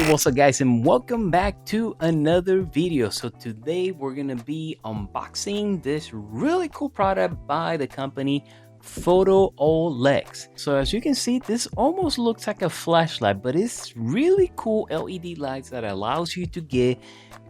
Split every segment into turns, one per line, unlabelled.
Hey, what's up guys, and welcome back to another video. So today we're gonna be unboxing this really cool product by the company Photoolex. So as you can see, this almost looks like a flashlight, but it's really cool LED lights that allows you to get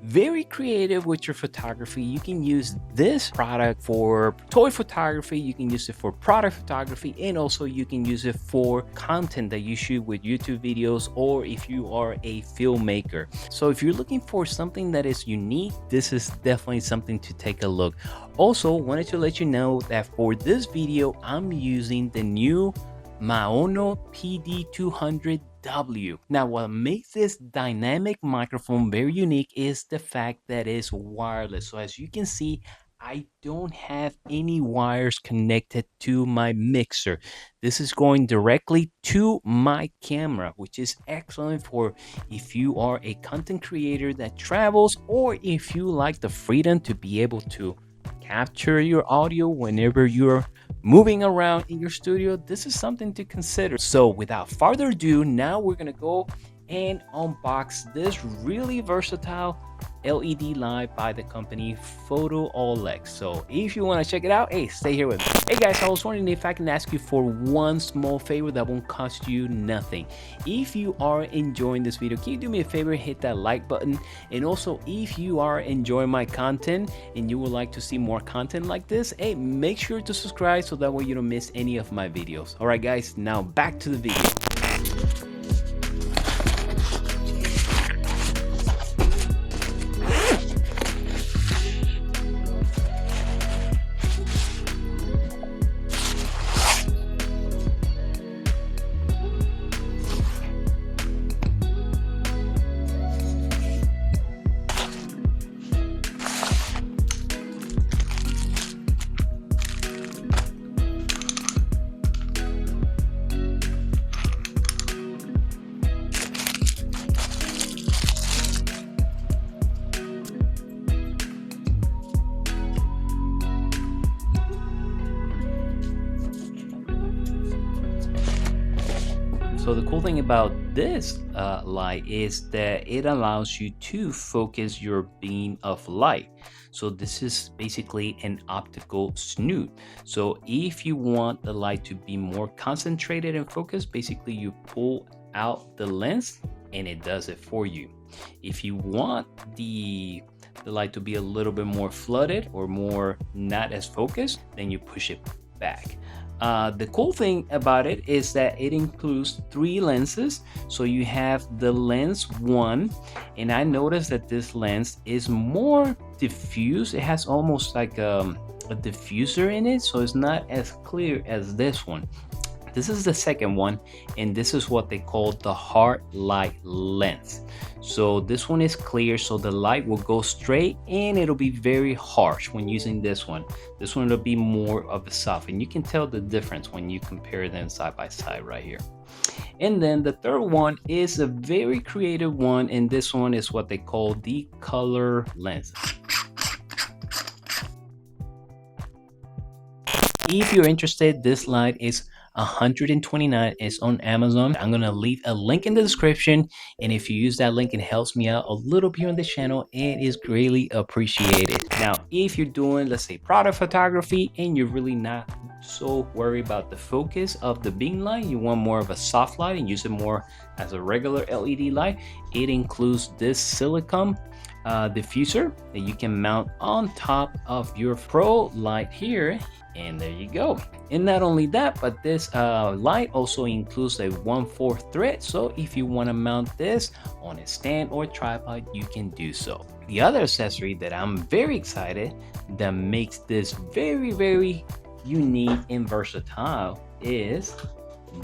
very creative with your photography. You can use this product for toy photography, you can use it for product photography, and also you can use it for content that you shoot with YouTube videos, or if you are a filmmaker. So if you're looking for something that is unique, this is definitely something to take a look. Also wanted to let you know that for this video I'm using the new Maono PD200W. Now, what makes this dynamic microphone very unique is the fact that it's wireless. So as you can see, I don't have any wires connected to my mixer. This is going directly to my camera, which is excellent for if you are a content creator that travels, or if you like the freedom to be able to capture your audio whenever you're moving around in your studio. This is something to consider. So without further ado, now we're gonna go and unbox this really versatile LED light by the company Photoolex. So if you want to check it out, hey, stay here with me. Hey guys, I was wondering if I can ask you for one small favor that won't cost you nothing. If you are enjoying this video, can you do me a favor, hit that like button? And also, if you are enjoying my content and you would like to see more content like this, hey, make sure to subscribe so that way you don't miss any of my videos. All right guys, now back to the video. So the cool thing about this light is that it allows you to focus your beam of light. So this is basically an optical snoot. So if you want the light to be more concentrated and focused, basically you pull out the lens and it does it for you. If you want the light to be a little bit more flooded or more not as focused, then you push it back. The cool thing about it is that it includes 3 lenses. So you have the lens 1, and I noticed that this lens is more diffuse. It has almost like a diffuser in it, so it's not as clear as this one. This is the second one, and this is what they call the hard light lens. So this one is clear, so the light will go straight and it'll be very harsh when using this one. This one will be more of a soft, and you can tell the difference when you compare them side by side right here. And then the third one is a very creative one, and this one is what they call the color lens. If you're interested, this light is $129. It's on Amazon. I'm gonna leave a link in the description, and if you use that link, it helps me out a little bit on the channel and is greatly appreciated. Now, if you're doing, let's say, product photography and you're really not so worried about the focus of the beam light, you want more of a soft light and use it more as a regular LED light, it includes this silicone diffuser that you can mount on top of your Pro light here, and there you go. And not only that, but this light also includes a 1/4 thread, so if you want to mount this on a stand or tripod, you can do so. The other accessory that I'm very excited that makes this very unique and versatile is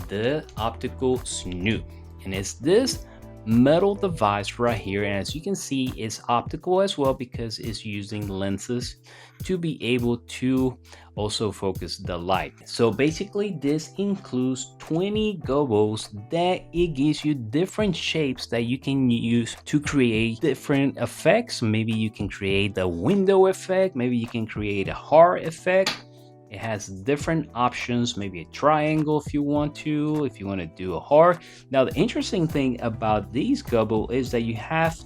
the optical snoot, and it's this metal device right here, and as you can see, it's optical as well because it's using lenses to be able to also focus the light. So basically this includes 20 gobos that it gives you different shapes that you can use to create different effects. Maybe you can create the window effect, maybe you can create a heart effect, It has different options, maybe a triangle if you want to do a heart. Now, the interesting thing about these Gobo is that you have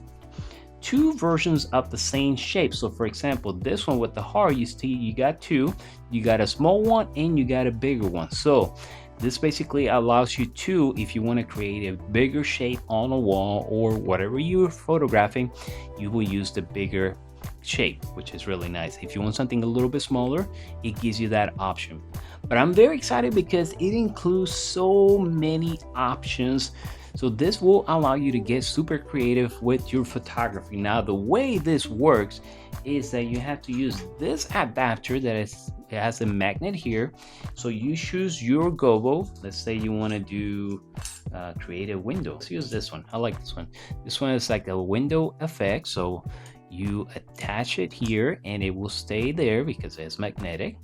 two versions of the same shape. So for example, this one with the heart, you see you got two. You got a small one and you got a bigger one. So this basically allows you to, if you want to create a bigger shape on a wall or whatever you're photographing, you will use the bigger shape, which is really nice. If you want something a little bit smaller, it gives you that option. But I'm very excited because it includes so many options. So this will allow you to get super creative with your photography. Now, the way this works is that you have to use this adapter that it has a magnet here. So you choose your Gobo. Let's say you want to do create a window. Let's use this one. I like this one. This one is like a window effect. So you attach it here and it will stay there because it's magnetic,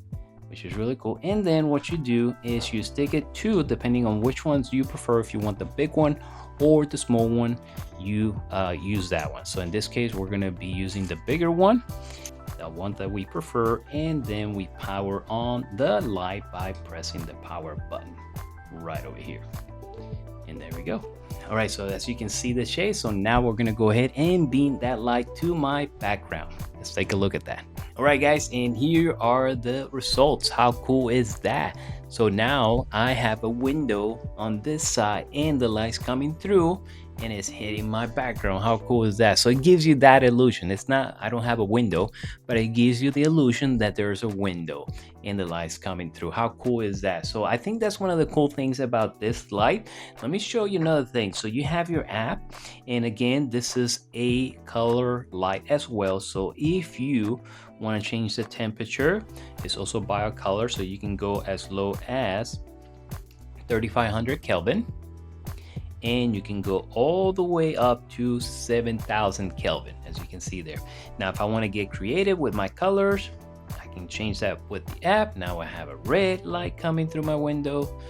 which is really cool. And then what you do is you stick it to, depending on which ones you prefer, if you want the big one or the small one, you use that one. So in this case, we're gonna be using the bigger one, the one that we prefer, and then we power on the light by pressing the power button right over here. And there we go. All right, so as you can see the shade, so now we're gonna go ahead and beam that light to my background. Let's take a look at that. All right, guys, and here are the results. How cool is that? So now I have a window on this side and the light's coming through and it's hitting my background. How cool is that? So it gives you that illusion. It's not, I don't have a window, but it gives you the illusion that there's a window and the light's coming through. How cool is that? So I think that's one of the cool things about this light. Let me show you another thing. So you have your app, and again, this is a color light as well. So if you want to change the temperature, it's also by a color, so you can go as low as 3500 Kelvin. And you can go all the way up to 7000 Kelvin, as you can see there. Now, if I want to get creative with my colors, I can change that with the app. Now I have a red light coming through my window.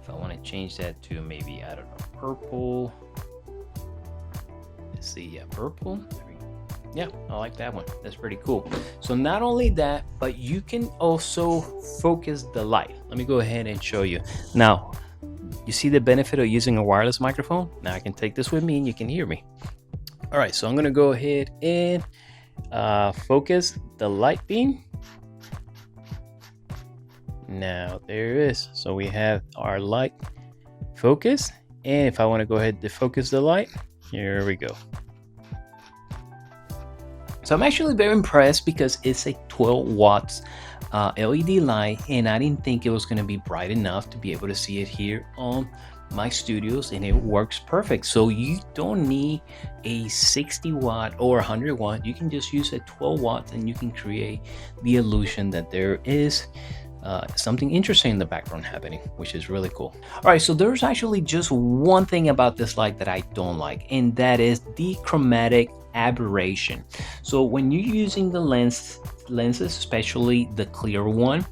If I want to change that to maybe, I don't know, purple. Let's see, yeah, purple. There we go. Yeah, I like that one. That's pretty cool. So not only that, but you can also focus the light. Let me go ahead and show you. Now, you see the benefit of using a wireless microphone? Now I can take this with me and you can hear me. All right, so I'm gonna go ahead and focus the light beam. Now there it is. So we have our light focus. And if I wanna go ahead to focus the light, here we go. So I'm actually very impressed because it's a 12 watts LED light, and I didn't think it was going to be bright enough to be able to see it here on my studios, and it works perfect. So you don't need a 60 watt or 100 watt. You can just use a 12 watts and you can create the illusion that there is something interesting in the background happening, which is really cool. All right, so there's actually just one thing about this light that I don't like, and that is the chromatic aberration. So when you're using the lenses, especially the clear one,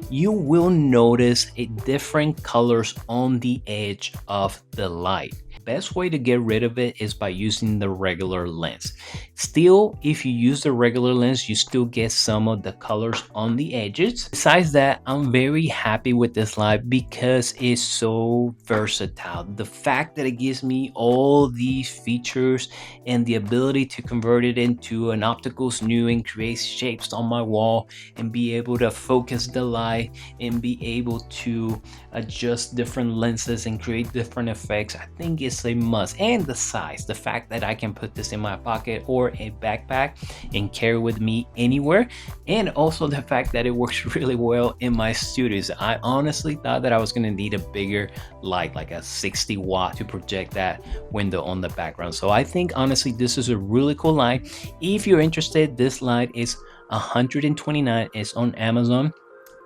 you will notice different colors on the edge of the light. Best way to get rid of it is by using the regular lens. Still, if you use the regular lens, you still get some of the colors on the edges. Besides that, I'm very happy with this light because it's so versatile. The fact that it gives me all these features and the ability to convert it into an optical Snoot and create shapes on my wall and be able to focus the light and be able to adjust different lenses and create different effects, I think it's a must. And the size, the fact that I can put this in my pocket or a backpack and carry with me anywhere, and also the fact that it works really well in my studios. I honestly thought that I was going to need a bigger light, like a 60 watt, to project that window on the background. So I think honestly this is a really cool light. If you're interested, this light is $129. It's on Amazon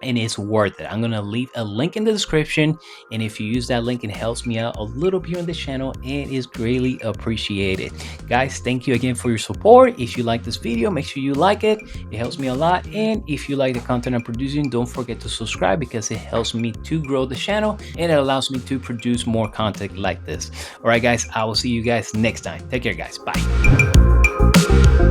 and it's worth it. I'm gonna leave a link in the description, and if you use that link, it helps me out a little bit on the channel and is greatly appreciated. Guys, thank you again for your support. If you like this video, make sure you like it. It helps me a lot. And if you like the content I'm producing, don't forget to subscribe because it helps me to grow the channel and it allows me to produce more content like this. All right, guys, I will see you guys next time. Take care, guys. Bye.